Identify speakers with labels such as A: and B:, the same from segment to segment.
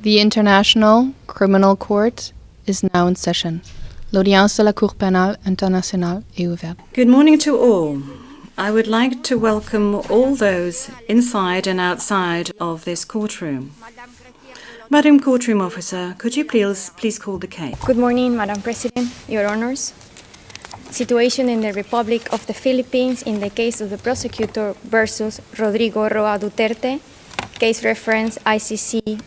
A: The International Criminal Court is now in session. L'audience de la Cour pénale internationale est ouverte.
B: Good morning to all. I would like to welcome all those inside and outside of this courtroom. Madam Courtroom Officer, could you please call the case?
C: Good morning, Madam President, Your Honors. Situation in the Republic of the Philippines in the case of the prosecutor versus Rodrigo Roa Duterte, case reference ICC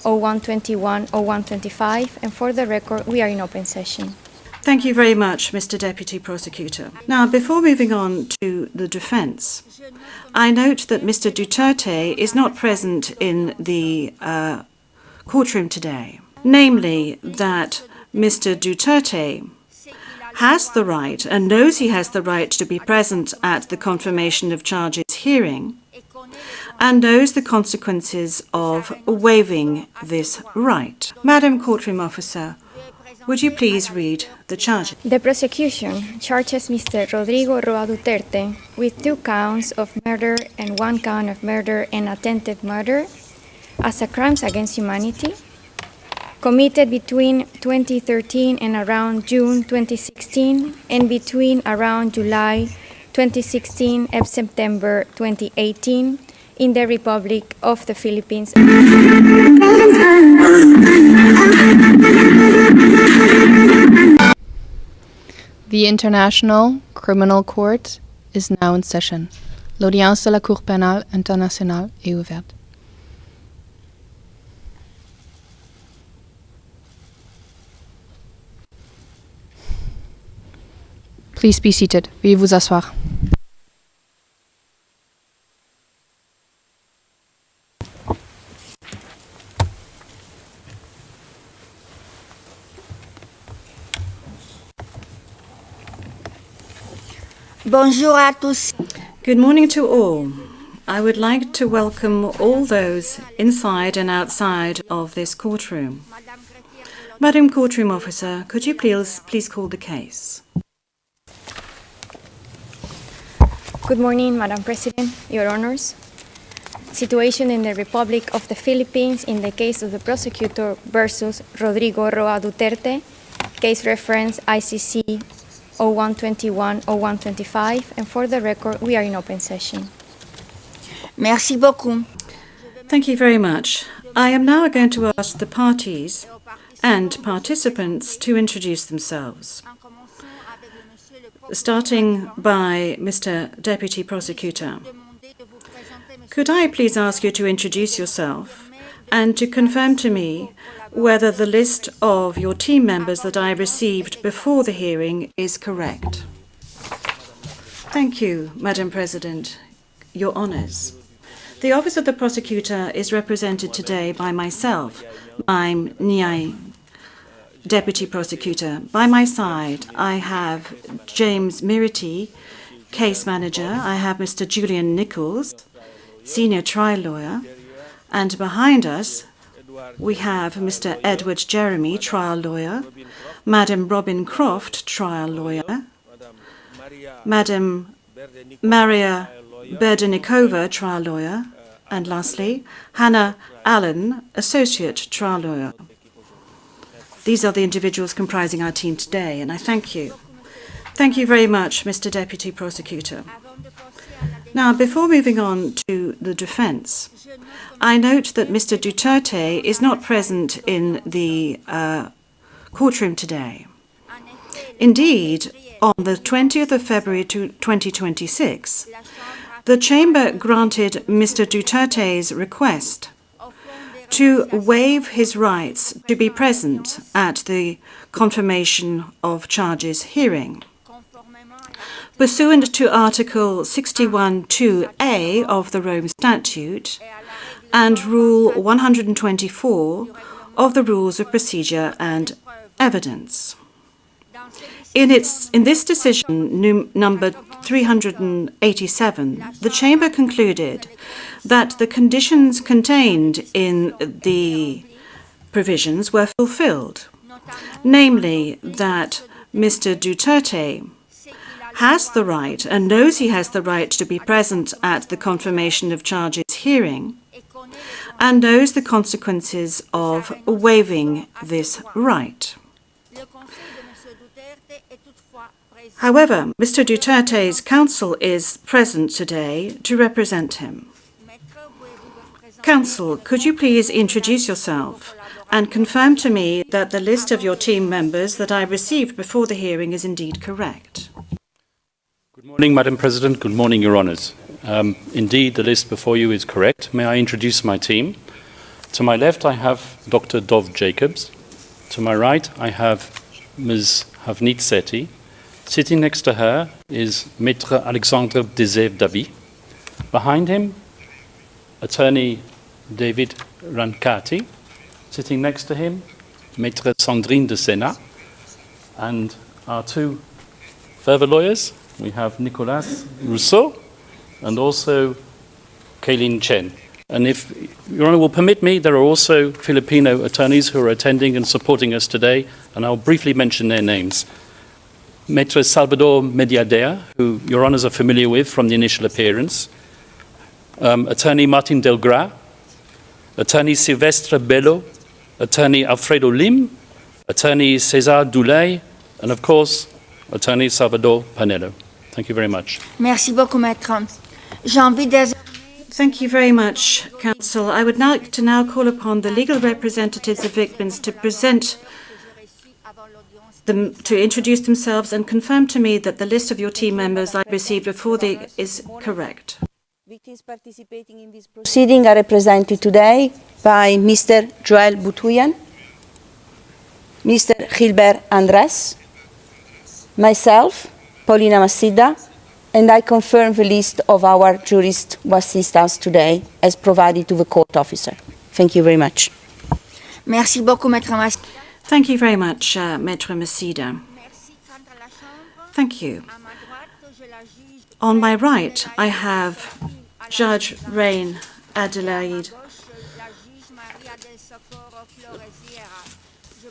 C: 0121-0125, and for the record, we are in open session.
B: Thank you very much, Mr. Deputy Prosecutor. Now, before moving on to the defense, I note that Mr. Duterte is not present in the courtroom today, namely that Mr. Duterte has the right and knows he has the right to be present at the confirmation of charges hearing and knows the consequences of waiving this right. Madam Courtroom Officer, would you please read the charges?
C: The prosecution charges Mr. Rodrigo Roa Duterte with 2 counts of murder and 1 count of murder and attempted murder as a crimes against humanity committed between 2013 and around June 2016 and between around July 2016 and September 2018 in the Republic of the Philippines.
A: The International Criminal Court is now in session. L'audience de la Cour pénale internationale est ouverte. Please be seated. Veuillez vous asseoir.
D: Bonjour à tous.
B: Good morning to all. I would like to welcome all those inside and outside of this courtroom. Madam Courtroom Officer, could you please call the case?
C: Good morning, Madam President, Your Honors. Situation in the Republic of the Philippines in the case of the prosecutor versus Rodrigo Roa Duterte, case reference ICC 0121-0125, and for the record, we are in open session.
D: Merci beaucoup.
B: Thank you very much. I am now going to ask the parties and participants to introduce themselves. Starting by Mr. Deputy Prosecutor. Could I please ask you to introduce yourself and to confirm to me whether the list of your team members that I received before the hearing is correct? Thank you, Madam President. Your Honours. The Office of the Prosecutor is represented today by myself, I'm Niai, Deputy Prosecutor. By my side, I have James Miriti, Case Manager. I have Mr. Julian Nichols, Senior Trial Lawyer. And behind us, we have Mr. Edward Jeremy, Trial Lawyer, Madam Robin Croft, Trial Lawyer, Madam Maria Berdenikova, Trial Lawyer, and lastly, Hannah Allen, Associate Trial Lawyer. These are the individuals comprising our team today, and I thank you. Thank you very much, Mr. Deputy Prosecutor. Now, before moving on to the defense, I note that Mr. Duterte is not present in the courtroom today. Indeed, on the 20th of February 2026, the Chamber granted Mr. Duterte's request to waive his rights to be present at the confirmation of charges hearing. Pursuant to Article 61(2)(a) of the Rome Statute and Rule 124 of the Rules of Procedure and Evidence. In this decision, number 387, the Chamber concluded that the conditions contained in the provisions were fulfilled, namely that Mr. Duterte has the right and knows he has the right to be present at the confirmation of charges hearing and knows the consequences of waiving this right. However, Mr. Duterte's counsel is present today to represent him. Counsel, could you please introduce yourself and confirm to me that the list of your team members that I received before the hearing is indeed correct?
E: Good morning, Madam President. Good morning, Your Honours. Indeed, the list before you is correct. May I introduce my team? To my left, I have Dr. Dov Jacobs. To my right, I have Ms. Havnit Sethi. Sitting next to her is Maître Alexandre Dezev-Dabi. Behind him, Attorney David Rankati. Sitting next to him, Maître Sandrine de Sena. And our two further lawyers, we have Nicolas Rousseau and also Kaylin Chen. And if Your Honour will permit me, there are also Filipino attorneys who are attending and supporting us today, and I'll briefly mention their names. Maître Salvador Mediadea, who Your Honours are familiar with from the initial appearance, Attorney Martin Delgras, Attorney Silvestre Bello, Attorney Alfredo Lim, Attorney César Doulay, and of course, Attorney Salvador Panello. Thank you very much.
D: Merci beaucoup, maître. J'ai envie de...
B: Thank you very much, Counsel. I would like to now call upon the legal representatives of victims to present them, to introduce themselves and confirm to me that the list of your team members I received before is correct.
F: Victims participating in this proceeding are represented today by Mr. Joel Butuyan, Mr. Gilbert Andres, myself, Paulina Masida, and I confirm the list of our jurists who assist us today as provided to the court officer. Thank you very much.
D: Merci beaucoup, maître Masida.
B: Thank you very much, Maître Masida. Thank you. On my right, I have Judge Rain Adelaide,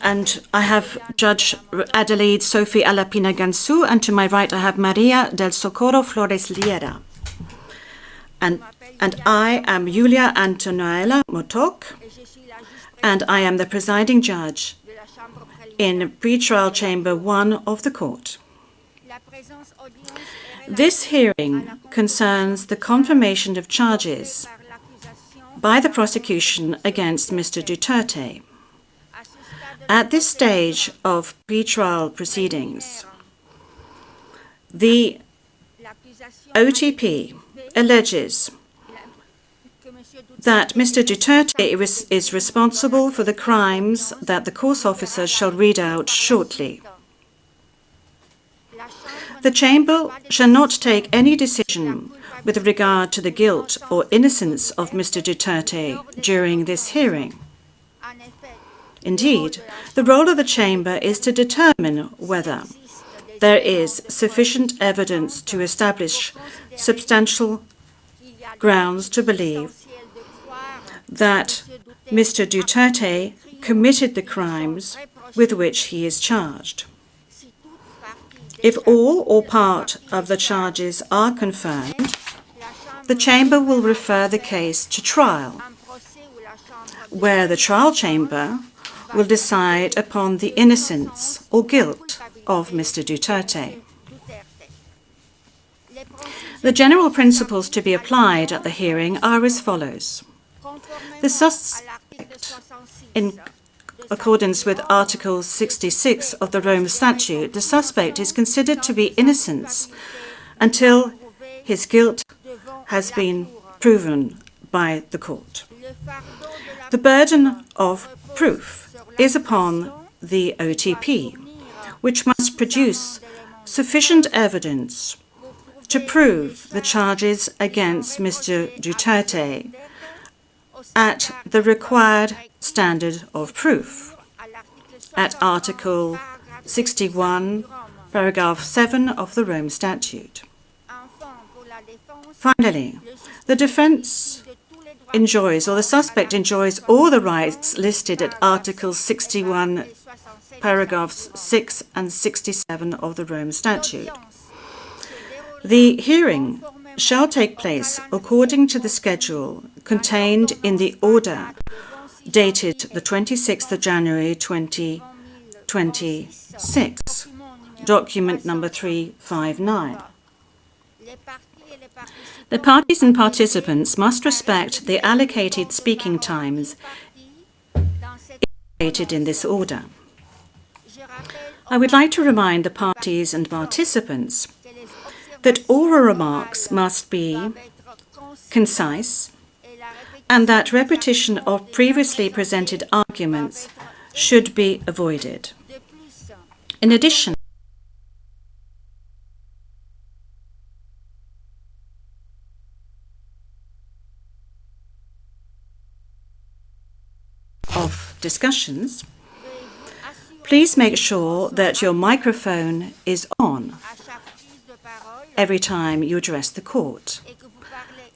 B: and I have Judge Adelaide Sophie Alapina Gansu, and to my right I have Maria del Socorro Flores Liera. And I am Julia Antonuela Motok, and I am the presiding judge in Pretrial Chamber 1 of the court. This hearing concerns the confirmation of charges by the prosecution against Mr. Duterte. At this stage of pretrial proceedings, the OTP alleges that Mr. Duterte is responsible for the crimes that the court officer shall read out shortly. The Chamber shall not take any decision with regard to the guilt or innocence of Mr. Duterte during this hearing. Indeed, the role of the Chamber is to determine whether there is sufficient evidence to establish substantial grounds to believe that Mr. Duterte committed the crimes with which he is charged. If all or part of the charges are confirmed, the Chamber will refer the case to trial, where the trial chamber will decide upon the innocence or guilt of Mr. Duterte. The general principles to be applied at the hearing are as follows. The suspect, in accordance with Article 66 of the Rome Statute, the suspect is considered to be innocent until his guilt has been proven by the court. The burden of proof is upon the OTP, which must produce sufficient evidence to prove the charges against Mr. Duterte at the required standard of proof, at Article 61, paragraph 7 of the Rome Statute. Finally, the defense enjoys, or the suspect enjoys, all the rights listed at Article 61, paragraphs 6 and 67 of the Rome Statute. The hearing shall take place according to the schedule contained in the order dated the 26th of January 2026, document number 359. The parties and participants must respect the allocated speaking times indicated in this order. I would like to remind the parties and participants that oral remarks must be concise and that repetition of previously presented arguments should be avoided. In addition, of discussions, please make sure that your microphone is on every time you address the court.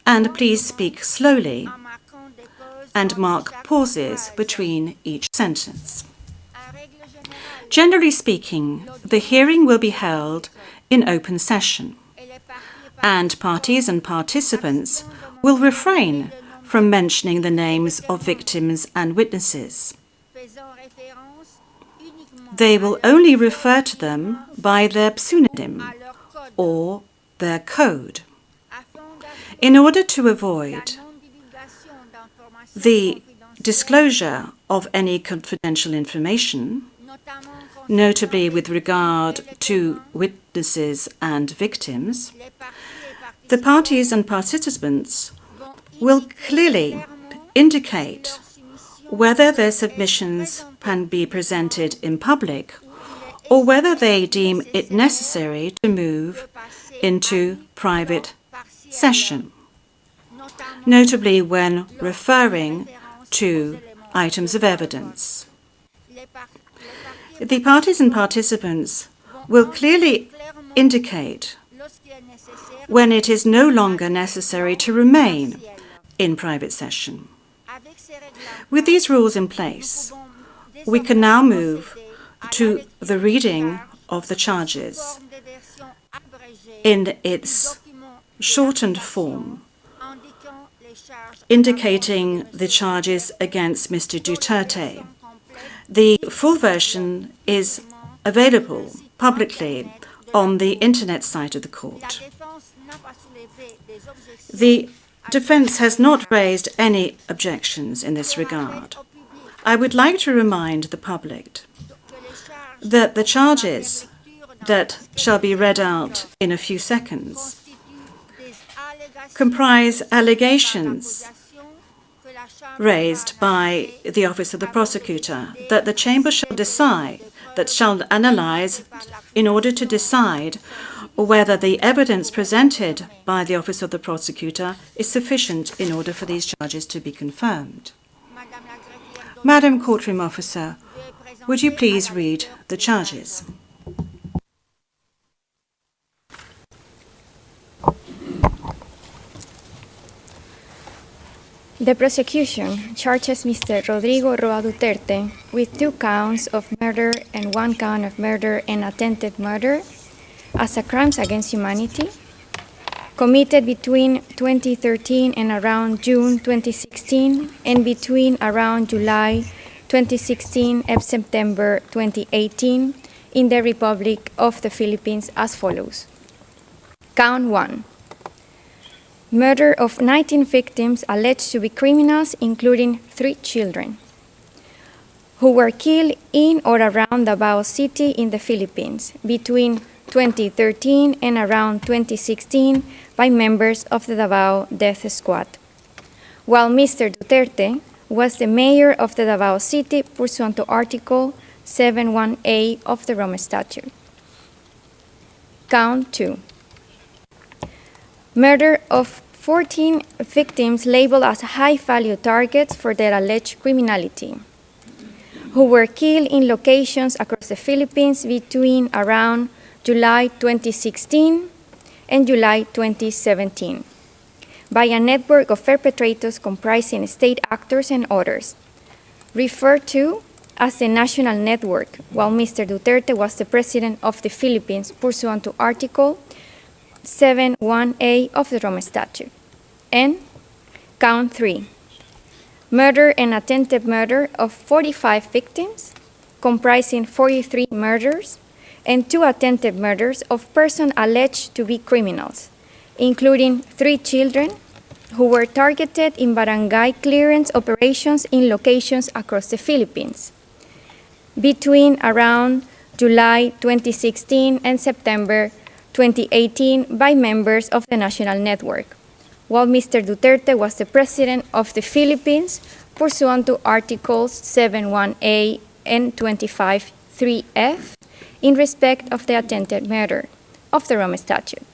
B: And please speak slowly and mark pauses between each sentence. Generally speaking, the hearing will be held in open session, and parties and participants will refrain from mentioning the names of victims and witnesses. They will only refer to them by their pseudonym or their code. In order to avoid the disclosure of any confidential information, notably with regard to witnesses and victims, the parties and participants will clearly indicate whether their submissions can be presented in public or whether they deem it necessary to move into private session, notably when referring to items of evidence. The parties and participants will clearly indicate when it is no longer necessary to remain in private session. With these rules in place, we can now move to the reading of the charges in its shortened form, indicating the charges against Mr. Duterte. The full version is available publicly on the internet site of the court. The defense has not raised any objections in this regard. I would like to remind the public that the charges that shall be read out in a few seconds comprise allegations raised by the Office of the Prosecutor that the Chamber shall decide, that shall analyze in order to decide whether the evidence presented by the Office of the Prosecutor is sufficient in order for these charges to be confirmed. Madam Courtroom Officer, would you please read the charges?
C: The prosecution charges Mr. Rodrigo Roa Duterte with 2 counts of murder and 1 count of murder and attempted murder as a crimes against humanity committed between 2013 and around June 2016 and between around July 2016 and September 2018 in the Republic of the Philippines as follows. Count 1. Murder of 19 victims alleged to be criminals, including 3 children, who were killed in or around Davao City in the Philippines between 2013 and around 2016 by members of the Davao Death Squad, while Mr. Duterte was the mayor of the Davao City pursuant to Article 71A of the Rome Statute. Count 2. Murder of 14 victims labeled as high-value targets for their alleged criminality, who were killed in locations across the Philippines between around July 2016 and July 2017 by a network of perpetrators comprising state actors and others, referred to as the National Network, while Mr. Duterte was the President of the Philippines pursuant to Article 71A of the Rome Statute. And count 3, murder and attempted murder of 45 victims, comprising 43 murders and 2 attempted murders of persons alleged to be criminals, including 3 children who were targeted in barangay clearance operations in locations across the Philippines between around July 2016 and September 2018 by members of the national network, while Mr. Duterte was the president of the Philippines pursuant to Articles 71A and 25(3)(f in respect of the attempted murder of the Rome Statute.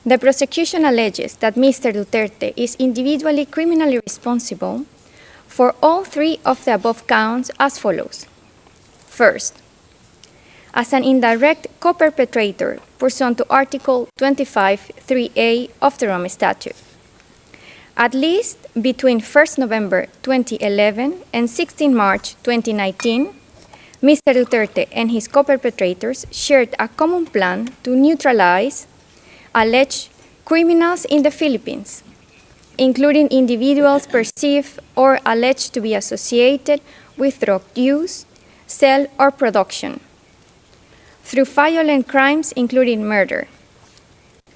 C: The prosecution alleges that Mr. Duterte is individually criminally responsible for all 3 of the above counts as follows. First, as an indirect co-perpetrator pursuant to Article 25(3)(a of the Rome Statute. At least between 1st November 2011 and 16 March 2019, Mr. Duterte and his co-perpetrators shared a common plan to neutralize alleged criminals in the Philippines, including individuals perceived or alleged to be associated with drug use, sale, or production, through violent crimes including murder.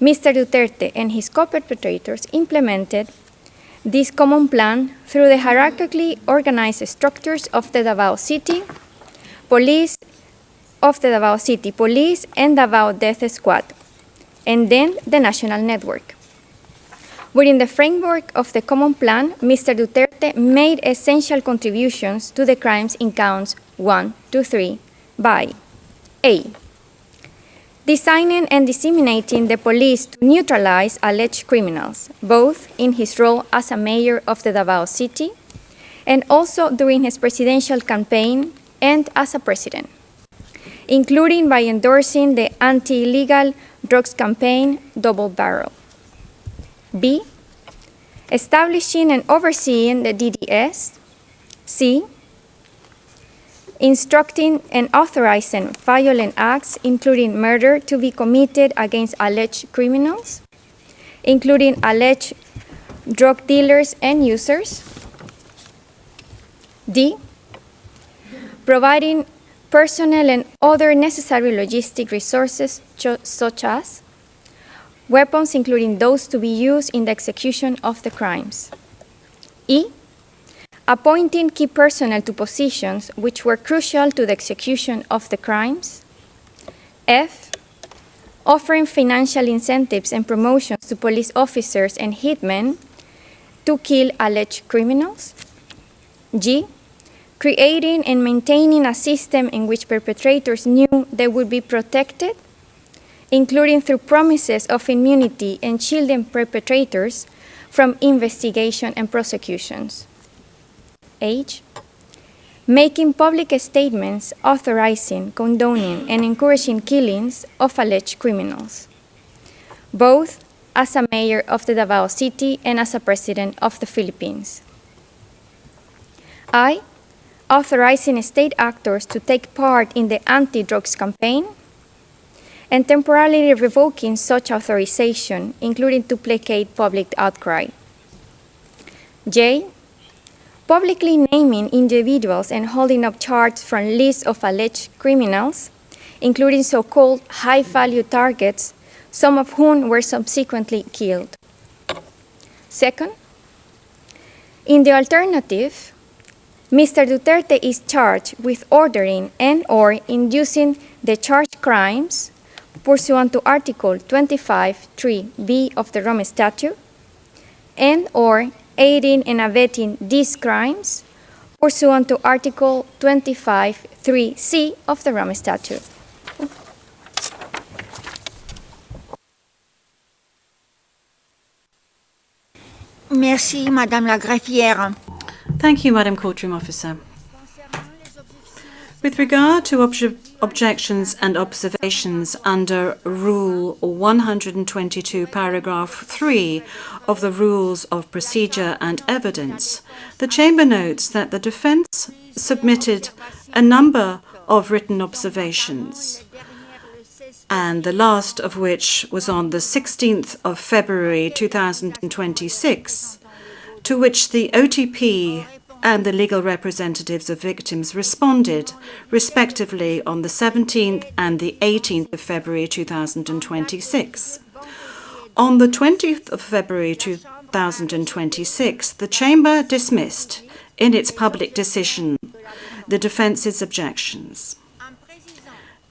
C: Mr. Duterte and his co-perpetrators implemented this common plan through the hierarchically organized structures of the Davao City Police and Davao Death Squad, and then the national network. Within the framework of the common plan, Mr. Duterte made essential contributions to the crimes in counts 1 to 3 by A. Designing and disseminating the police to neutralize alleged criminals, both in his role as a mayor of the Davao City and also during his presidential campaign and as a president, including by endorsing the anti-illegal drugs campaign Double Barrel. B. Establishing and overseeing the DDS. C. Instructing and authorizing violent acts, including murder, to be committed against alleged criminals, including alleged drug dealers and users. D. Providing personnel and other necessary logistic resources, such as weapons, including those to be used in the execution of the crimes. E. Appointing key personnel to positions which were crucial to the execution of the crimes. F. Offering financial incentives and promotions to police officers and hitmen to kill alleged criminals. G. Creating and maintaining a system in which perpetrators knew they would be protected, including through promises of immunity and shielding perpetrators from investigation and prosecutions. H. Making public statements authorizing, condoning, and encouraging killings of alleged criminals, both as a mayor of the Davao City and as a president of the Philippines. I. Authorizing state actors to take part in the anti-drugs campaign and temporarily revoking such authorization, including to placate public outcry. J. Publicly naming individuals and holding up charts from lists of alleged criminals, including so-called high-value targets, some of whom were subsequently killed. Second, in the alternative, Mr. Duterte is charged with ordering and/or inducing the charged crimes pursuant to Article 25(3)(b of the Rome Statute, and/or aiding and abetting these crimes pursuant to Article 25(3)(c) of the Rome Statute.
D: Merci, Madame la greffière.
B: Thank you, Madam Courtroom Officer. With regard to objections and observations under Rule 122, paragraph 3 of the Rules of Procedure and Evidence, the Chamber notes that the defense submitted a number of written observations and the last of which was on the 16th of February 2026, to which the OTP and the legal representatives of victims responded, respectively, on the 17th and the 18th of February 2026. On the 20th of February 2026, the Chamber dismissed, in its public decision, the defence's objections.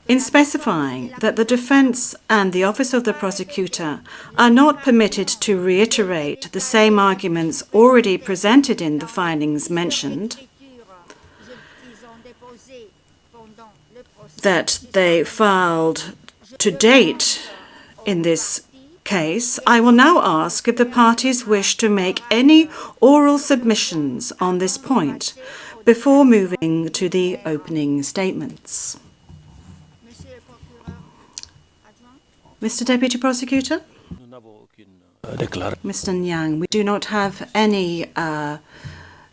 B: In specifying that the defense and the Office of the Prosecutor are not permitted to reiterate the same arguments already presented in the filings mentioned, that they filed to date in this case, I will now ask if the parties wish to make any oral submissions on this point before moving to the opening statements. Mr. Deputy Prosecutor? Mr. Nyang, we do not have any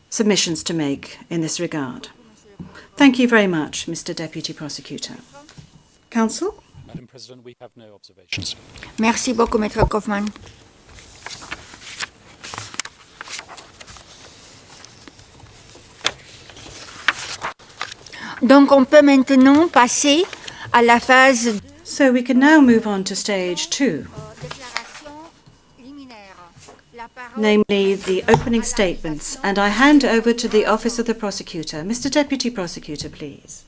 B: submissions to make in this regard. Thank you very much, Mr. Deputy Prosecutor. Counsel?
E: Madam President, we have no observations.
D: Merci beaucoup, Maître Kaufmann. Donc, on peut maintenant passer à la phase.
B: So we can now move on to stage 2, namely the opening statements, and I hand over to the Office of the Prosecutor. Mr. Deputy Prosecutor, please.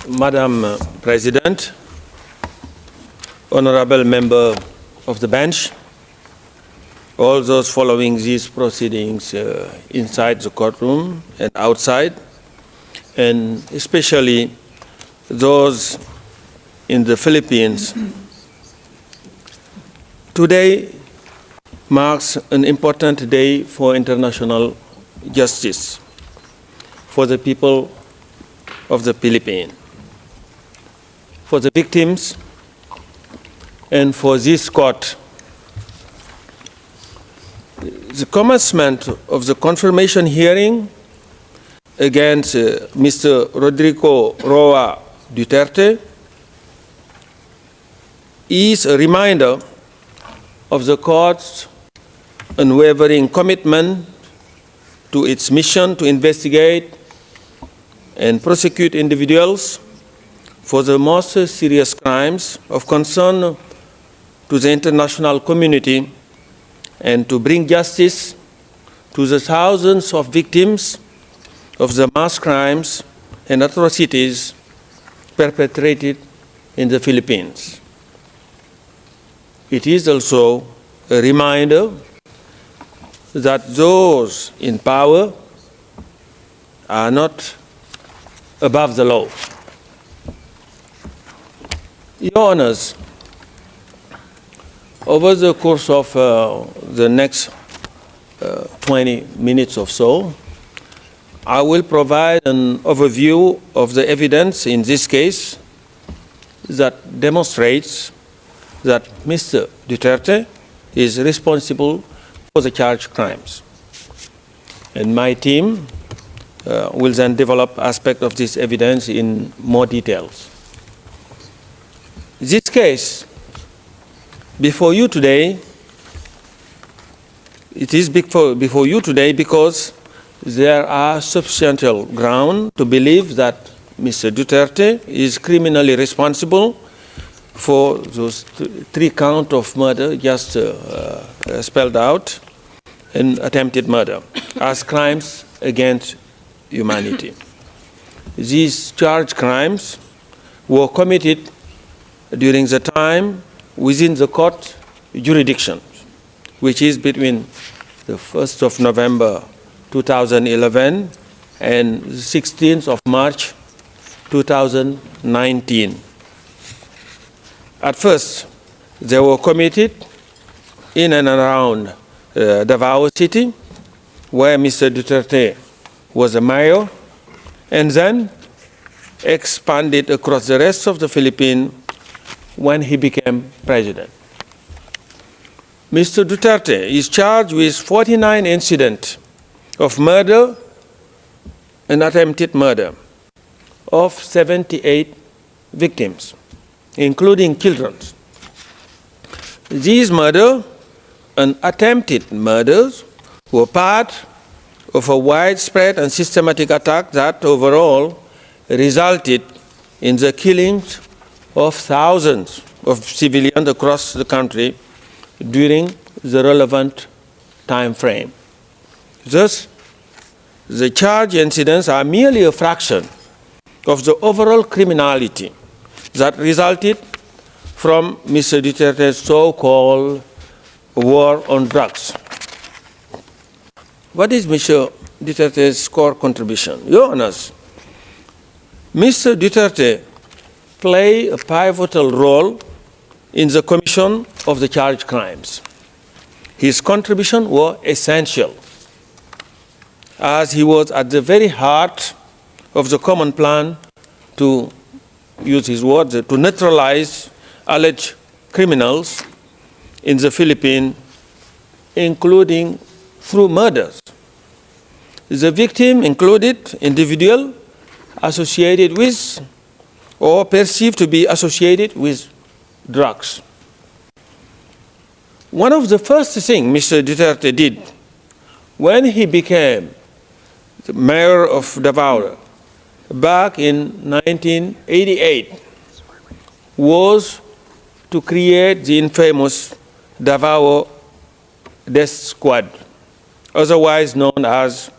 G: Madam President, honorable member of the bench, all those following these proceedings inside the courtroom and outside, and especially those in the Philippines. Today marks an important day for international justice for the people of the Philippines, for the victims, and for this court. The commencement of the confirmation hearing against Mr. Rodrigo Roa Duterte is a reminder of the court's unwavering commitment to its mission to investigate and prosecute individuals for the most serious crimes of concern to the international community and to bring justice to the thousands of victims of the mass crimes and atrocities perpetrated in the Philippines. It is also a reminder that those in power are not above the law. Your Honors, over the course of the next 20 minutes or so, I will provide an overview of the evidence in this case that demonstrates that Mr. Duterte is responsible for the charged crimes. And my team will then develop aspects of this evidence in more details. This case before you today, it is before you today because there are substantial ground to believe that Mr. Duterte is criminally responsible for those 3 counts of murder just spelled out and attempted murder as crimes against humanity. These charged crimes were committed during the time within the court jurisdiction, which is between the 1st of November 2011 and the 16th of March 2019. At first, they were committed in and around Davao City, where Mr. Duterte was a mayor, and then expanded across the rest of the Philippines when he became president. Mr. Duterte is charged with 49 incidents of murder and attempted murder of 78 victims, including children. These murders and attempted murders were part of a widespread and systematic attack that overall resulted in the killings of thousands of civilians across the country during the relevant time frame. Thus, the charged incidents are merely a fraction of the overall criminality that resulted from Mr. Duterte's so-called war on drugs. What is Mr. Duterte's core contribution? Your Honors, Mr. Duterte played a pivotal role in the commission of the charged crimes. His contribution was essential, as he was at the very heart of the common plan to use his words, to neutralize alleged criminals in the Philippines, including through murders. The victim included individuals associated with or perceived to be associated with drugs. One of the first things Mr. Duterte did when he became the mayor of Davao back in 1988 was to create the infamous Davao Death Squad, otherwise known as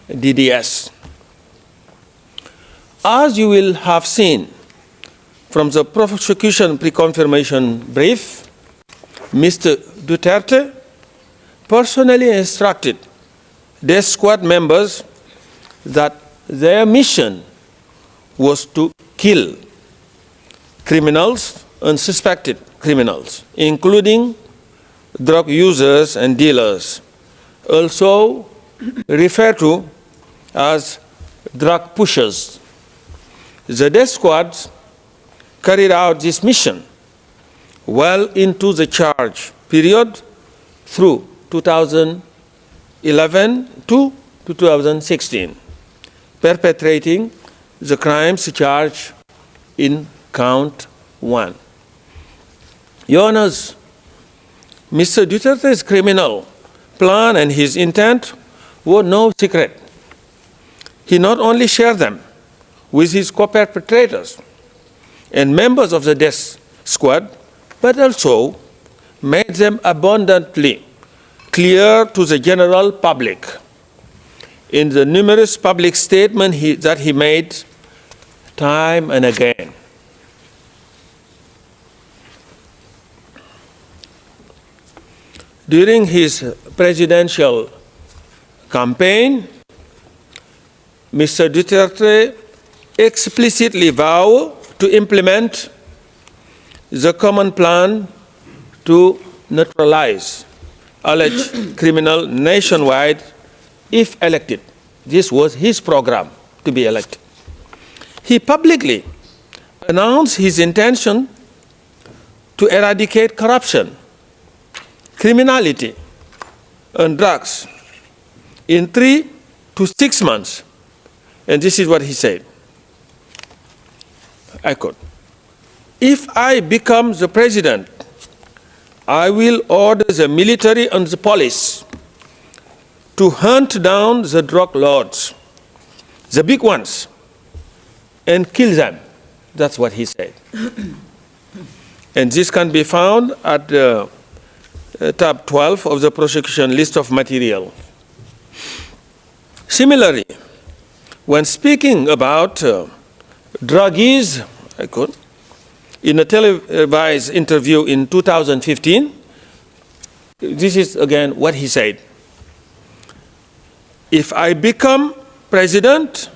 G: DDS. As you will have seen from the prosecution pre-confirmation brief, Mr. Duterte personally instructed Death Squad members that their mission was to kill criminals and suspected criminals, including drug users and dealers, also referred to as drug pushers. The death squads carried out this mission well into the charge period through 2011 to 2016, perpetrating the crimes charged in count 1. Your Honors, Mr. Duterte's criminal plan and his intent were no secret. He not only shared them with his co-perpetrators and members of the death squad, but also made them abundantly clear to the general public in the numerous public statements that he made time and again. During his presidential campaign, Mr. Duterte explicitly vowed to implement the common plan to neutralize alleged criminal nationwide if elected. This was his program to be elected. He publicly announced his intention to eradicate corruption, criminality, and drugs in 3 to 6 months. And this is what he said. I quote, "If I become the president, I will order the military and the police to hunt down the drug lords, the big ones, and kill them." That's what he said. And this can be found at tab 12 of the prosecution list of material. Similarly, when speaking about druggies, I quote, in a televised interview in 2015, this is again what he said. "If I become president,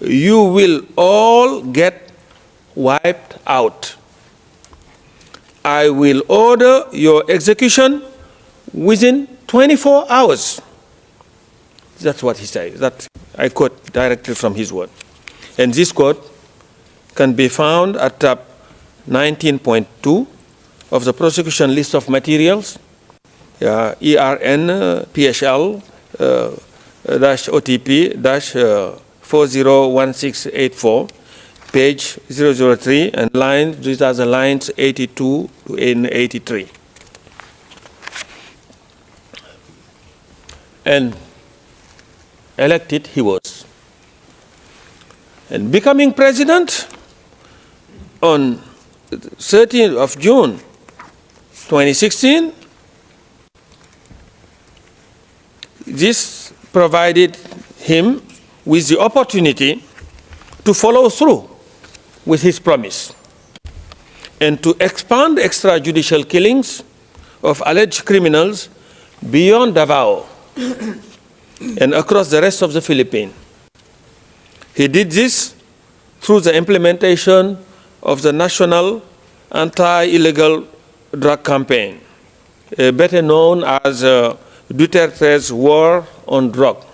G: you will all get wiped out. I will order your execution within 24 hours. That's what he said. That I quote directly from his word. And this quote can be found at tab 19.2 of the prosecution list of materials, ERN PHL -OTP -401684, page 003, and these are the lines 82 to 83. And elected he was. And becoming president on 13th of June 2016, this provided him with the opportunity to follow through with his promise and to expand extrajudicial killings of alleged criminals beyond Davao and across the rest of the Philippines. He did this through the implementation of the National Anti-Illegal Drug Campaign, better known as Duterte's War on Drug,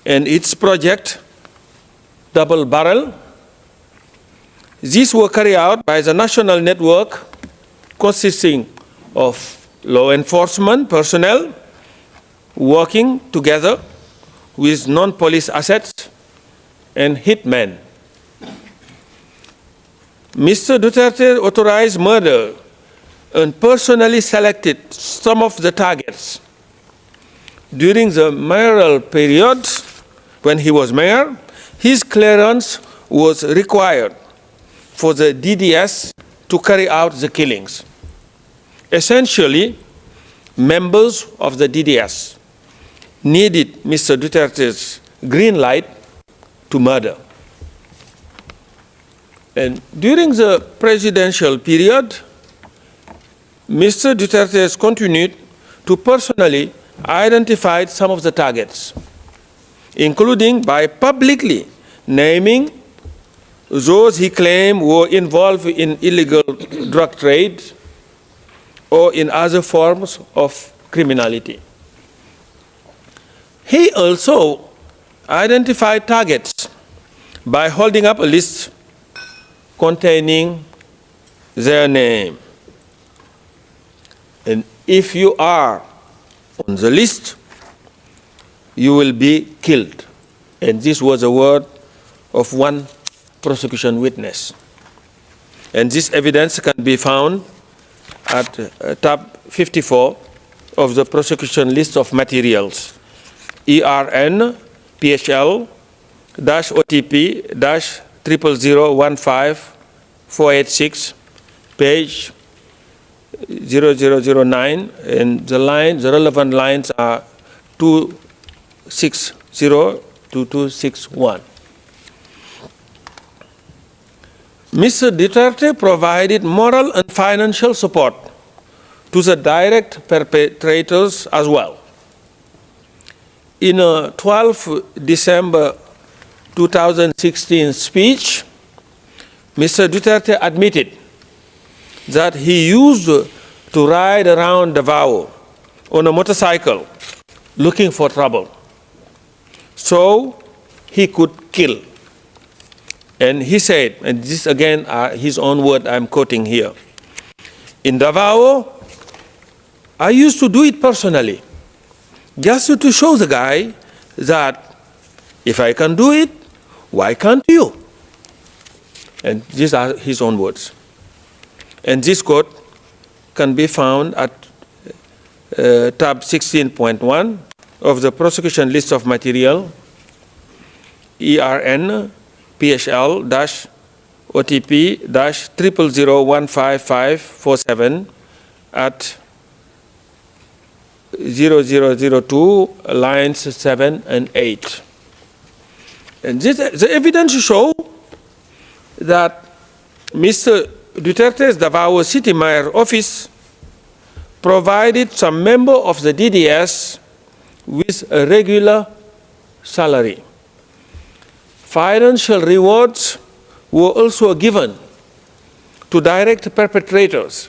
G: and its project, Double Barrel. These were carried out by the national network consisting of law enforcement personnel working together with non-police assets and hitmen. Mr. Duterte authorized murder and personally selected some of the targets. During the mayoral period, when he was mayor, his clearance was required for the DDS to carry out the killings. Essentially, members of the DDS needed Mr. Duterte's green light to murder. And during the presidential period, Mr. Duterte has continued to personally identify some of the targets, including by publicly naming those he claimed were involved in illegal drug trade or in other forms of criminality. He also identified targets by holding up a list containing their name. And if you are on the list, you will be killed. And this was a word of one prosecution witness. And this evidence can be found at tab 54 of the prosecution list of materials, ERN PHL OTP 00015 page 0009, and the relevant lines are 260 to 261. Mr. Duterte provided moral and financial support to the direct perpetrators as well. In a 12 December 2016 speech, Mr. Duterte admitted that he used to ride around Davao on a motorcycle looking for trouble, so he could kill. And he said, and this again his own word I'm quoting here, in Davao, I used to do it personally, just to show the guy that if I can do it, why can't you? And these are his own words. And this quote can be found at tab 16.1 of the prosecution list of material, ERN PHL OTP 0001547 at 0002 lines 7 and 8. And the evidence show that Mr. Duterte's Davao City Mayor office provided some member of the DDS with a regular salary. Financial rewards were also given to direct perpetrators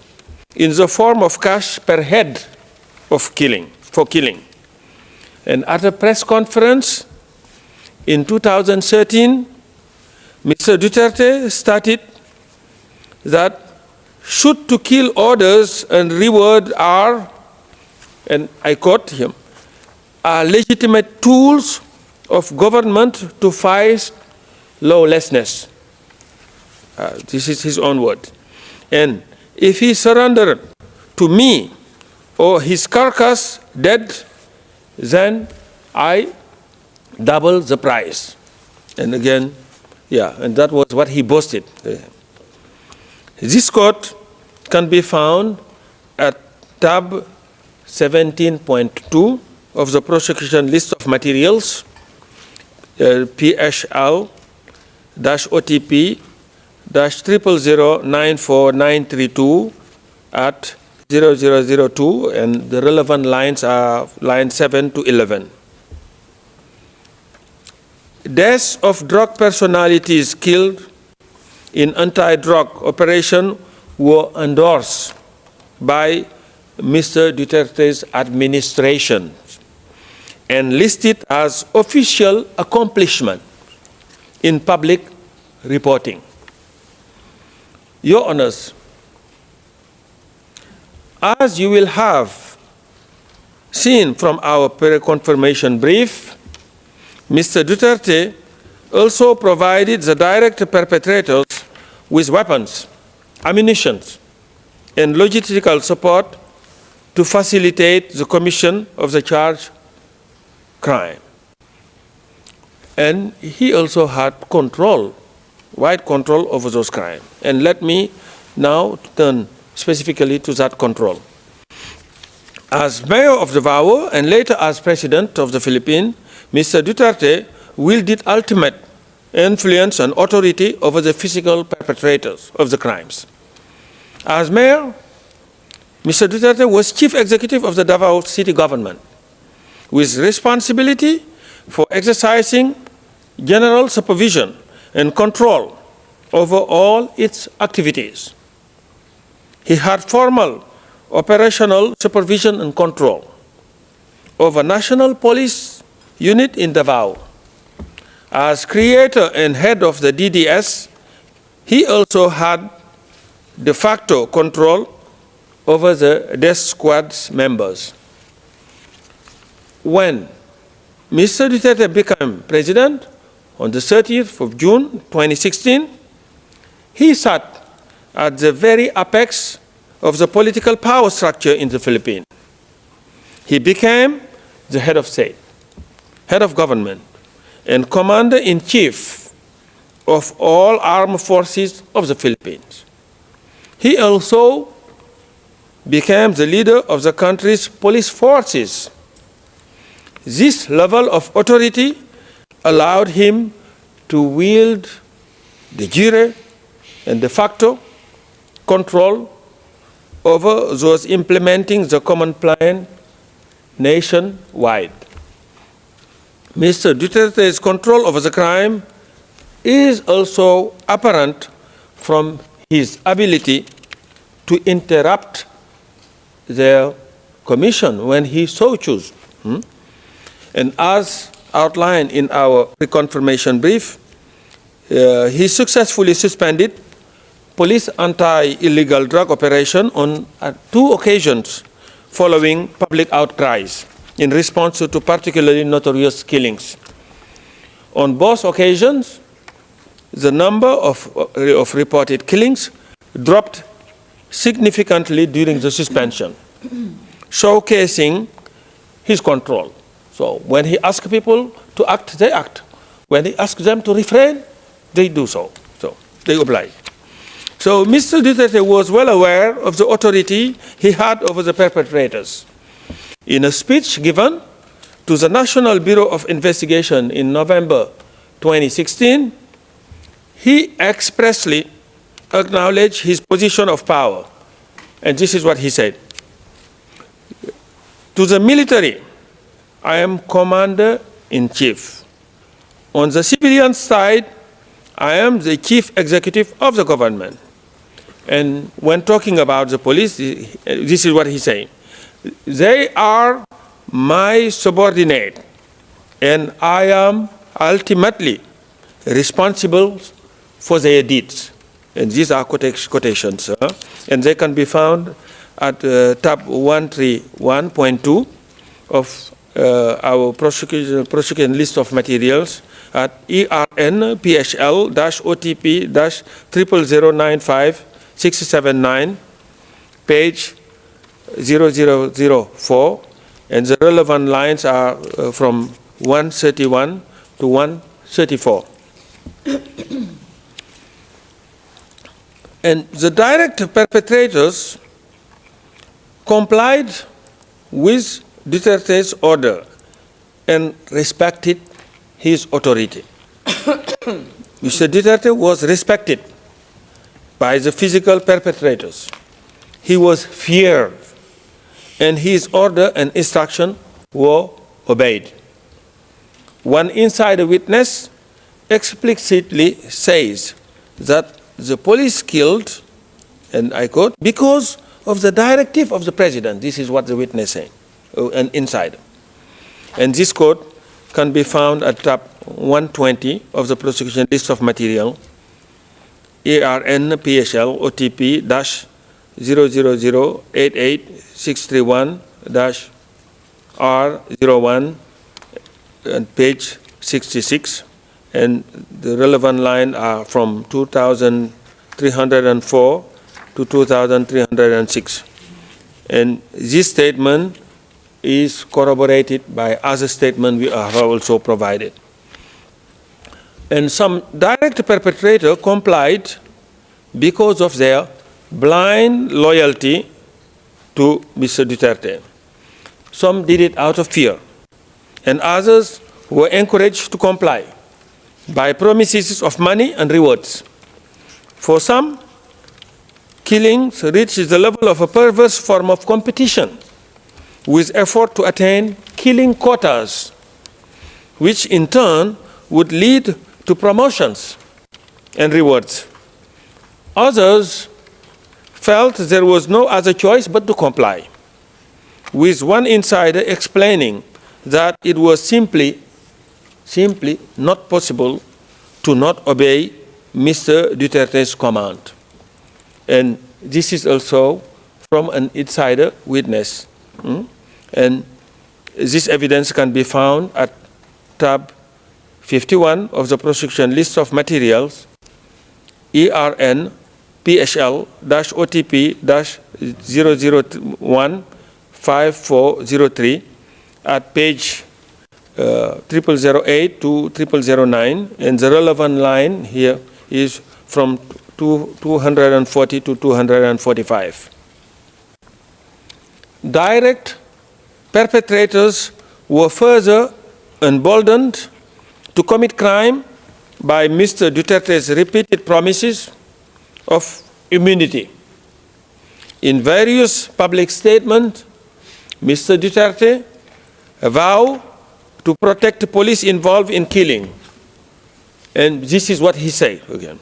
G: in the form of cash per head of killing. And at a press conference in 2013, Mr. Duterte stated that shoot to kill orders and reward are, and I quote him, are legitimate tools of government to fight lawlessness. This is his own word. And if he surrendered to me or his carcass dead, then I double the price. And again, yeah, and that was what he boasted. This quote can be found at tab 17.2 of the prosecution list of materials, PSL-OTP-00094932 at 0002, and the relevant lines are lines 7 to 11. Deaths of drug personalities killed in anti-drug operation were endorsed by Mr. Duterte's administration and listed as official accomplishment in public reporting. Your Honors, as you will have seen from our confirmation brief, Mr. Duterte also provided the direct perpetrators with weapons, ammunition, and logistical support to facilitate the commission of the charged crime. And he also had control, wide control over those crimes. And let me now turn specifically to that control. As mayor of Davao and later as president of the Philippines, Mr. Duterte wielded ultimate influence and authority over the physical perpetrators of the crimes. As mayor, Mr. Duterte was chief executive of the Davao city government, with responsibility for exercising general supervision and control over all its activities. He had formal operational supervision and control over National Police Unit in Davao. As creator and head of the DDS, he also had de facto control over the death squad's members. When Mr. Duterte became president on the 30th of June 2016, he sat at the very apex of the political power structure in the Philippines. He became the head of state, head of government, and commander-in-chief of all armed forces of the Philippines. He also became the leader of the country's police forces. This level of authority allowed him to wield de jure and de facto control over those implementing the common plan nationwide. Mr. Duterte's control over the crime is also apparent from his ability to interrupt their commission when he so chooses. And as outlined in our reconfirmation brief, he successfully suspended police anti-illegal drug operation on 2 occasions following public outcries in response to particularly notorious killings. On both occasions, the number of reported killings dropped significantly during the suspension, showcasing his control. So when he asks people to act, they act. When he asks them to refrain, they do so. So they oblige. So Mr. Duterte was well aware of the authority he had over the perpetrators. In a speech given to the National Bureau of Investigation in November 2016, he expressly acknowledged his position of power. And this is what he said. To the military, I am commander-in-chief. On the civilian side, I am the chief executive of the government. And when talking about the police, this is what he's saying. They are my subordinate, and I am ultimately responsible for their deeds. And these are quotations, and they can be found at tab 131.2 of our prosecution list of materials at ERN PHL-OTP-00095679, page 0004, and the relevant lines are from 131 to 134. And the direct perpetrators complied with Duterte's order and respected his authority. Mr. Duterte was respected by the physical perpetrators. He was feared, and his order and instruction were obeyed. One insider witness explicitly says that the police killed, and I quote, because of the directive of the president. This is what the witness said, an insider. And this quote can be found at tab 120 of the prosecution list of material, ARN PHL OTP -000886331-R01 and page 66, and the relevant line are from 2304 to 2306. And this statement is corroborated by other statements we have also provided. And some direct perpetrator complied because of their blind loyalty to Mr. Duterte. Some did it out of fear, and others were encouraged to comply by promises of money and rewards. For some, killings reached the level of a perverse form of competition with effort to attain killing quotas, which in turn would lead to promotions and rewards. Others felt there was no other choice but to comply, with one insider explaining that it was simply not possible to not obey Mr. Duterte's command. And this is also from an insider witness. And this evidence can be found at tab 51 of the prosecution list of materials, ERN PHL-OTP-0015403 at page 0008 to 0009, and the relevant line here is from 240 to 245. Direct perpetrators were further emboldened to commit crime by Mr. Duterte's repeated promises of immunity. In various public statements, Mr. Duterte vowed to protect the police involved in killing. And this is what he said again.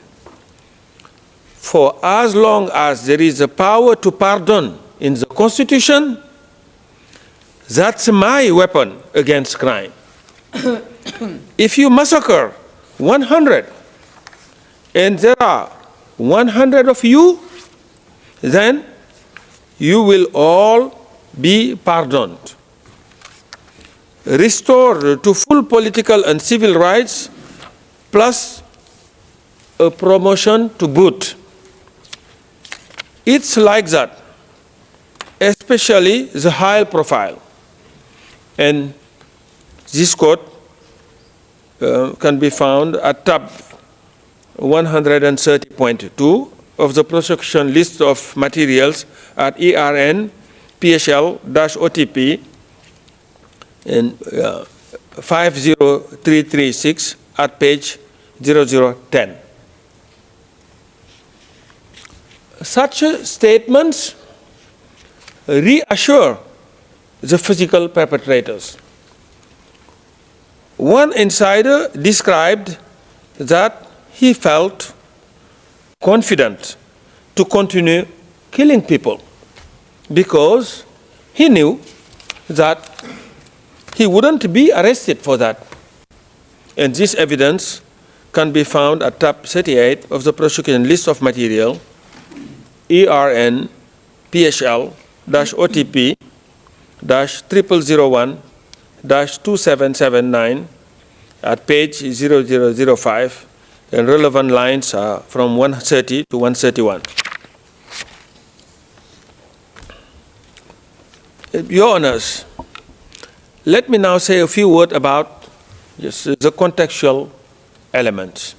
G: For as long as there is a power to pardon in the Constitution, that's my weapon against crime. If you massacre 100 and there are 100 of you, then you will all be pardoned. Restore to full political and civil rights, plus a promotion to boot. It's like that, especially the high profile. And this quote can be found at tab 130.2 of the prosecution list of materials at ERN PHL-OTP and 50336 at page 0010. Such statements reassure the physical perpetrators. One insider described that he felt confident to continue killing people because he knew that he wouldn't be arrested for that. And this evidence can be found at tab 38 of the prosecution list of material, ERN PHL-OTP-0001 2779 at page 0005, and relevant lines are from 130 to 131. Your Honors, let me now say a few words about the contextual elements.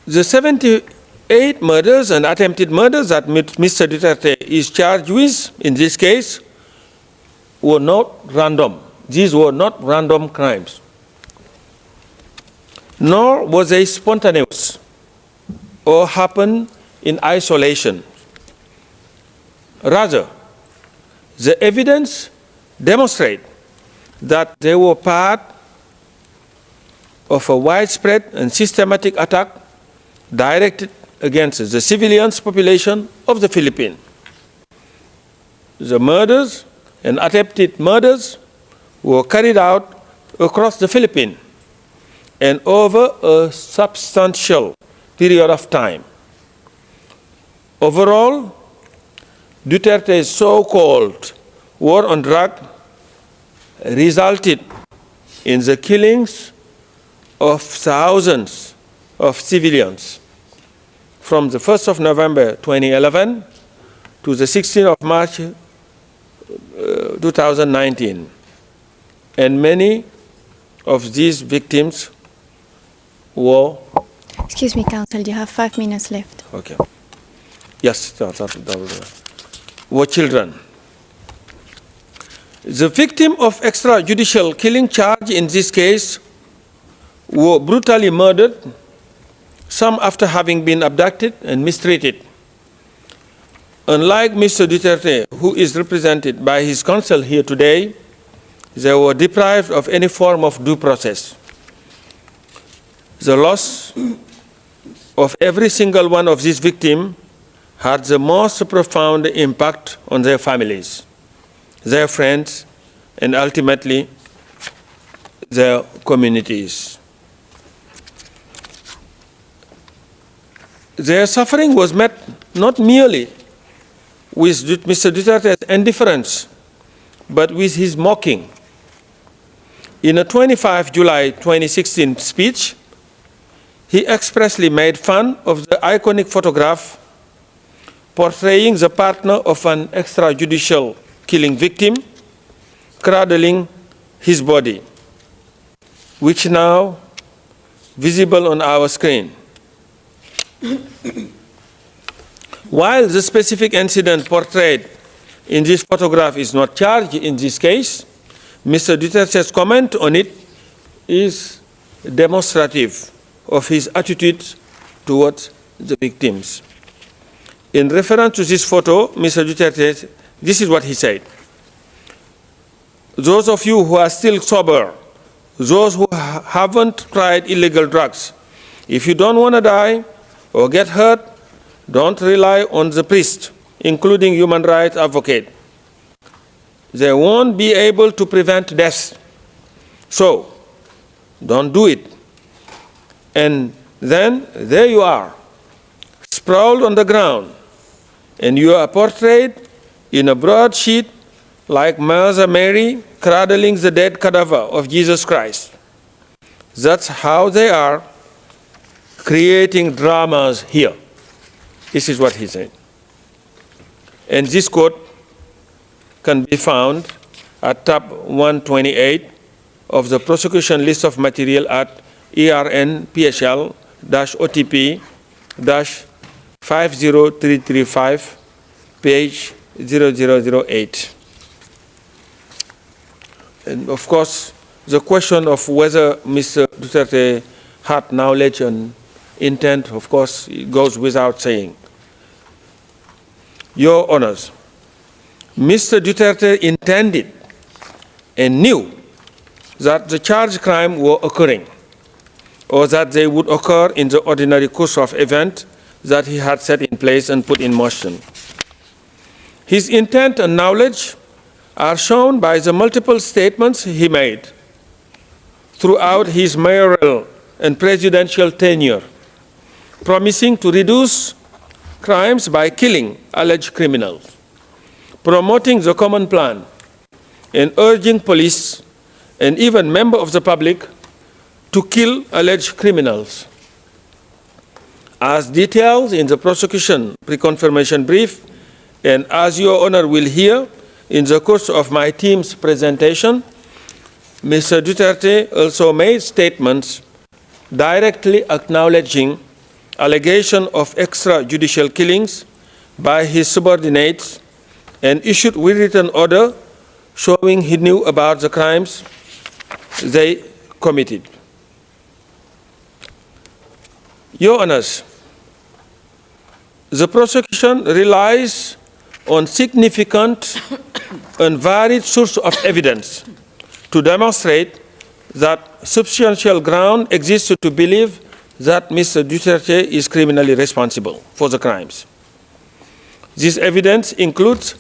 G: The 78 murders and attempted murders that Mr. Duterte is charged with in this case were not random. These were not random crimes, nor was they spontaneous or happened in isolation. Rather, the evidence demonstrates that they were part of a widespread and systematic attack directed against the civilian population of the Philippines. The murders and attempted murders were carried out across the Philippines and over a substantial period of time. Overall, Duterte's so-called war on drugs resulted in the killings of thousands of civilians from the 1st of November 2011 to the 16th of March 2019. And many of these victims were...
C: Excuse me, Counsel, you have 5 minutes left.
G: Okay. Yes, were children. The victim of extrajudicial killing charge in this case were brutally murdered, some after having been abducted and mistreated. Unlike Mr. Duterte, who is represented by his counsel here today, they were deprived of any form of due process. The loss of every single one of these victims had the most profound impact on their families, their friends, and ultimately their communities. Their suffering was met not merely with Mr. Duterte's indifference, but with his mocking. In a 25 July 2016 speech, he expressly made fun of the iconic photograph portraying the partner of an extrajudicial killing victim cradling his body, which now visible on our screen. While the specific incident portrayed in this photograph is not charged in this case, Mr. Duterte's comment on it is demonstrative of his attitude towards the victims. In reference to this photo, Mr. Duterte, this is what he said. Those of you who are still sober, those who haven't tried illegal drugs, if you don't want to die or get hurt, don't rely on the priest, including human rights advocate. They won't be able to prevent death. So, don't do it. And then, there you are, sprawled on the ground, and you are portrayed in a broadsheet like Mother Mary cradling the dead cadaver of Jesus Christ. That's how they are creating dramas here. This is what he said. And this quote can be found at tab 128 of the prosecution list of material at ERN PHL-OTP-50335, page 0008. And of course, the question of whether Mr. Duterte had knowledge and intent, of course, it goes without saying. Your Honors, Mr. Duterte intended and knew that the charged crime were occurring, or that they would occur in the ordinary course of events that he had set in place and put in motion. His intent and knowledge are shown by the multiple statements he made throughout his mayoral and presidential tenure, promising to reduce crimes by killing alleged criminals, promoting the common plan and urging police and even members of the public to kill alleged criminals. As detailed in the prosecution pre-confirmation brief, and as Your Honor will hear in the course of my team's presentation, Mr. Duterte also made statements directly acknowledging allegations of extrajudicial killings by his subordinates and issued written order showing he knew about the crimes they committed. Your Honors, the prosecution relies on significant and varied sources of evidence to demonstrate that substantial ground exists to believe that Mr. Duterte is criminally responsible for the crimes. This evidence includes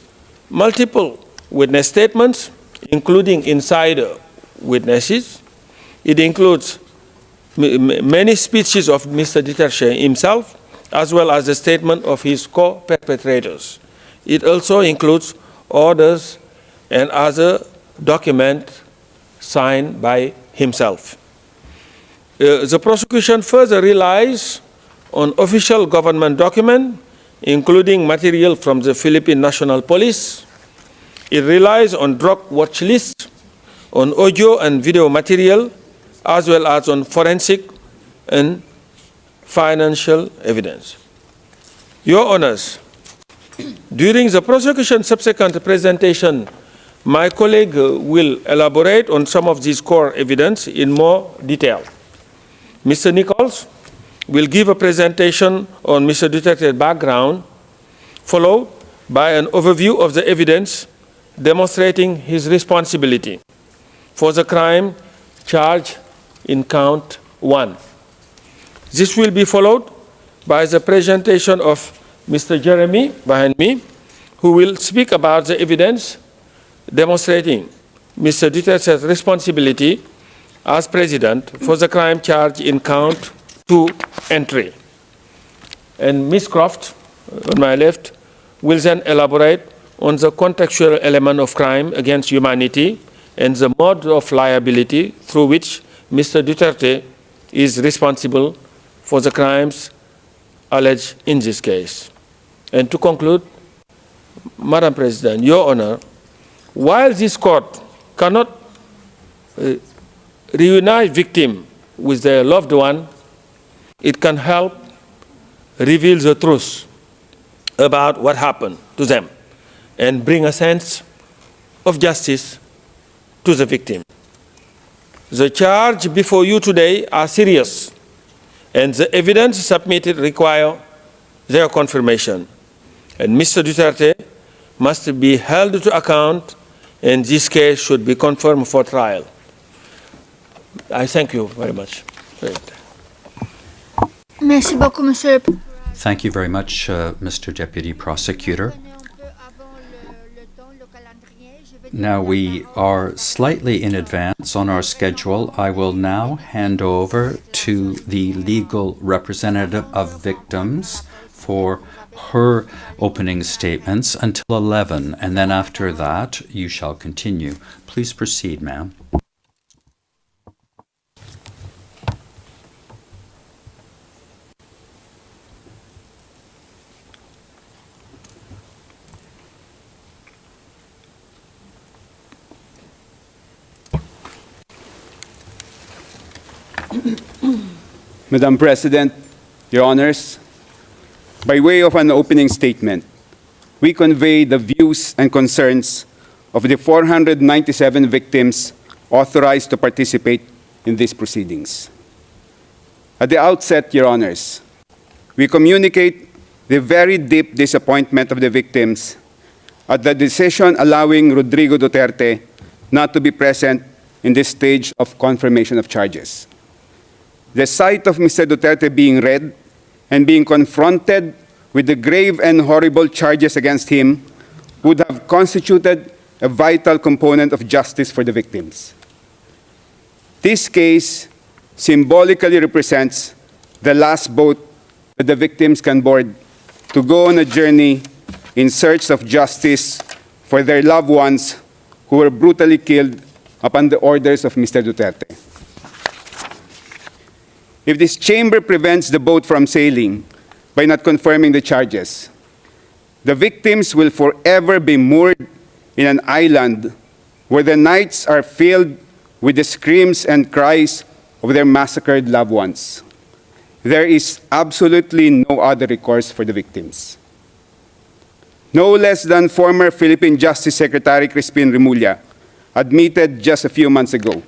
G: multiple witness statements, including insider witnesses. It includes many speeches of Mr. Duterte himself, as well as the statement of his co-perpetrators. It also includes orders and other documents signed by himself. The prosecution further relies on official government documents, including material from the Philippine National Police. It relies on drug watch lists, on audio and video material, as well as on forensic and financial evidence. Your Honors, during the prosecution's subsequent presentation, my colleague will elaborate on some of these core evidence in more detail. Mr. Nichols will give a presentation on Mr. Duterte's background, followed by an overview of the evidence demonstrating his responsibility for the crime charged in count 1. This will be followed by the presentation of Mr. Jeremy behind me, who will speak about the evidence demonstrating Mr. Duterte's responsibility as President for the crime charged in count 2 and 3. And Ms. Croft, on my left, will then elaborate on the contextual element of crime against humanity and the mode of liability through which Mr. Duterte is responsible for the crimes alleged in this case. And to conclude, Madam President, Your Honor, while this court cannot reunite victims with their loved one, it can help reveal the truth about what happened to them and bring a sense of justice to the victim. The charges before you today are serious, and the evidence submitted require their confirmation. And Mr. Duterte must be held to account, and this case should be confirmed for trial. I thank you very much.
D: Merci beaucoup, Monsieur.
H: Thank you very much, Mr. Deputy Prosecutor. Now we are slightly in advance on our schedule. I will now hand over to the legal representative of victims for her opening statements until 11, and then after that you shall continue. Please proceed, ma'am.
I: Madam President, Your Honors, by way of an opening statement, we convey the views and concerns of the 497 victims authorized to participate in these proceedings. At the outset, Your Honors, we communicate the very deep disappointment of the victims at the decision allowing Rodrigo Duterte not to be present in this stage of confirmation of charges. The sight of Mr. Duterte being read and being confronted with the grave and horrible charges against him would have constituted a vital component of justice for the victims. This case symbolically represents the last boat that the victims can board to go on a journey in search of justice for their loved ones who were brutally killed upon the orders of Mr. Duterte. If this chamber prevents the boat from sailing by not confirming the charges, the victims will forever be moored in an island where the nights are filled with the screams and cries of their massacred loved ones. There is absolutely no other recourse for the victims. No less than former Philippine Justice Secretary Crispin Remulla admitted just a few months ago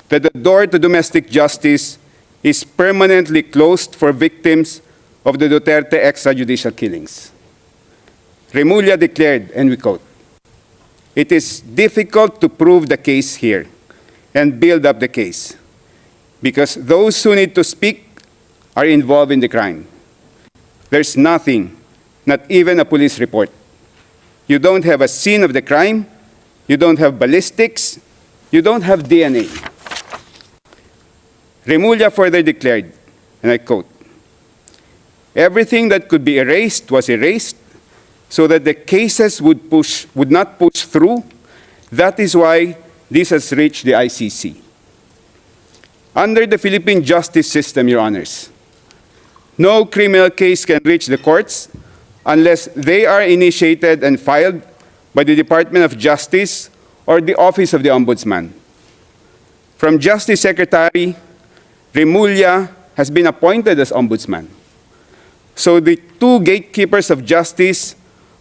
I: that the door to domestic justice is permanently closed for victims of the Duterte extrajudicial killings. Remulla declared, and we quote, "It is difficult to prove the case here and build up the case because those who need to speak are involved in the crime. There's nothing, not even a police report. You don't have a scene of the crime, you don't have ballistics, you don't have DNA." Remulla further declared, and I quote, "Everything that could be erased was erased so that the cases would not push through. That is why this has reached the ICC." Under the Philippine justice system, Your Honors, no criminal case can reach the courts unless they are initiated and filed by the Department of Justice or the Office of the Ombudsman. From Justice Secretary, Remulla has been appointed as Ombudsman. So the two gatekeepers of justice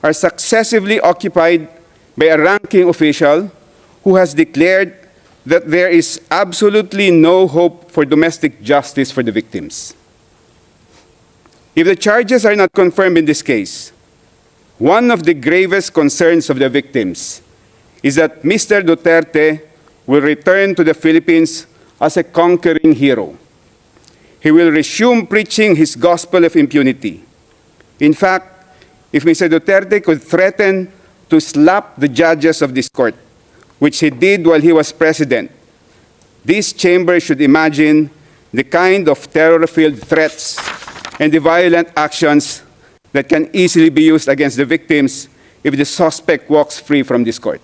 I: are successively occupied by a ranking official who has declared that there is absolutely no hope for domestic justice for the victims. If the charges are not confirmed in this case, one of the gravest concerns of the victims is that Mr. Duterte will return to the Philippines as a conquering hero. He will resume preaching his gospel of impunity. In fact, if Mr. Duterte could threaten to slap the judges of this court, which he did while he was president, this chamber should imagine the kind of terror-filled threats and the violent actions that can easily be used against the victims if the suspect walks free from this court.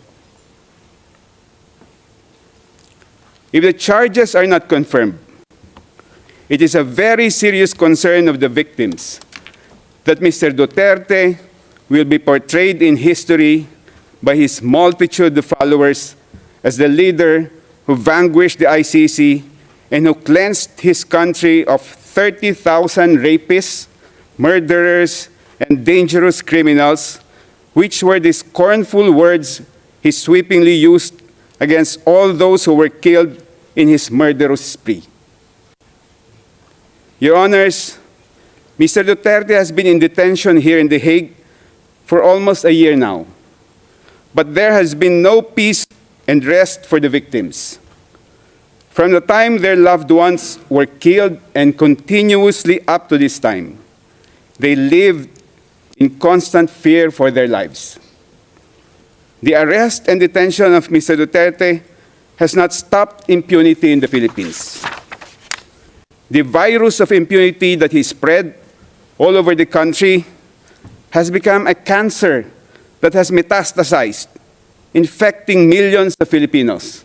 I: If the charges are not confirmed, it is a very serious concern of the victims that Mr. Duterte will be portrayed in history by his multitude of followers as the leader who vanquished the ICC and who cleansed his country of 30,000 rapists, murderers, and dangerous criminals, which were the scornful words he sweepingly used against all those who were killed in his murderous spree. Your Honors, Mr. Duterte has been in detention here in The Hague for almost a year now, but there has been no peace and rest for the victims. From the time their loved ones were killed and continuously up to this time, they lived in constant fear for their lives. The arrest and detention of Mr. Duterte has not stopped impunity in the Philippines. The virus of impunity that he spread all over the country has become a cancer that has metastasized, infecting millions of Filipinos.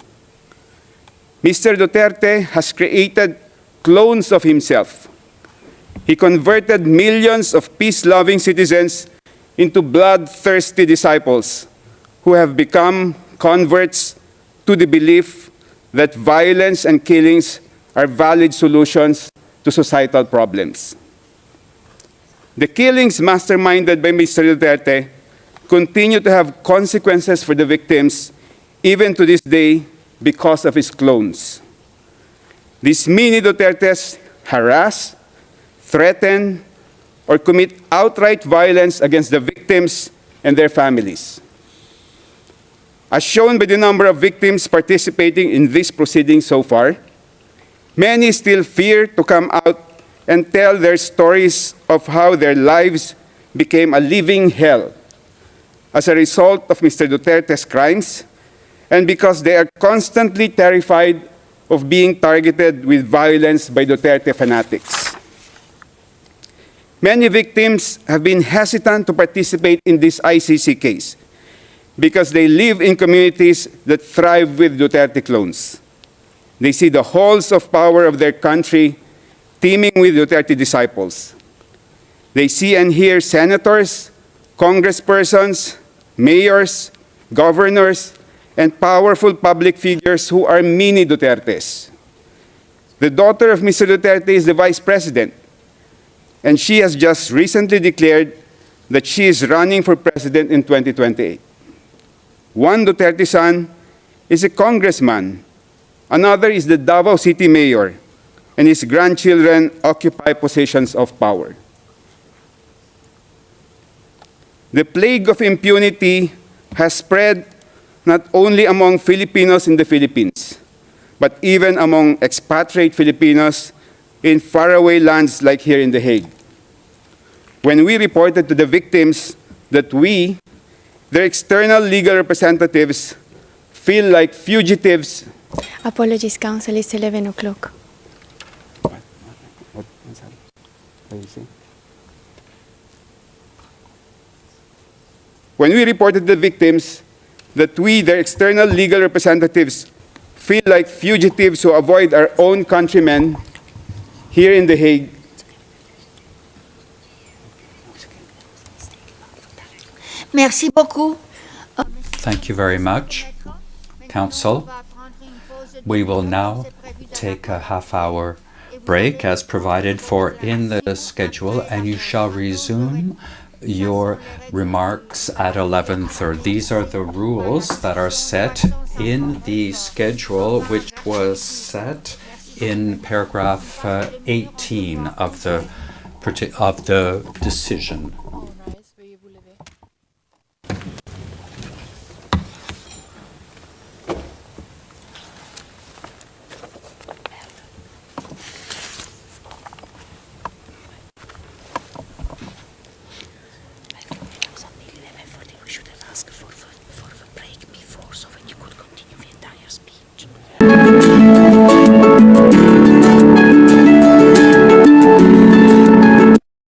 I: Mr. Duterte has created clones of himself. He converted millions of peace-loving citizens into bloodthirsty disciples who have become converts to the belief that violence and killings are valid solutions to societal problems. The killings masterminded by Mr. Duterte continue to have consequences for the victims even to this day because of his clones. These mini Dutertes harass, threaten, or commit outright violence against the victims and their families. As shown by the number of victims participating in this proceeding so far, many still fear to come out and tell their stories of how their lives became a living hell as a result of Mr. Duterte's crimes, and because they are constantly terrified of being targeted with violence by Duterte fanatics. Many victims have been hesitant to participate in this ICC case because they live in communities that thrive with Duterte clones. They see the halls of power of their country teeming with Duterte disciples. They see and hear senators, congresspersons, mayors, governors, and powerful public figures who are mini Dutertes. The daughter of Mr. Duterte is the vice president, and she has just recently declared that she is running for president in 2028. One Duterte son is a congressman. Another is the Davao City mayor, and his grandchildren occupy positions of power. The plague of impunity has spread not only among Filipinos in the Philippines, but even among expatriate Filipinos in faraway lands like here in The Hague. When we reported to the victims that we, their external legal representatives, feel like fugitives.
C: Apologies, counsel, it's 11 o'clock.
I: When we reported to the victims that we, their external legal representatives, feel like fugitives who avoid our own countrymen here in The Hague,
D: Merci beaucoup.
H: Thank you very much, Council. We will now take a half-hour break as provided for in the schedule, and you shall resume your remarks at 11:30. These are the rules that are set in the schedule, which was set in paragraph 18 of the decision.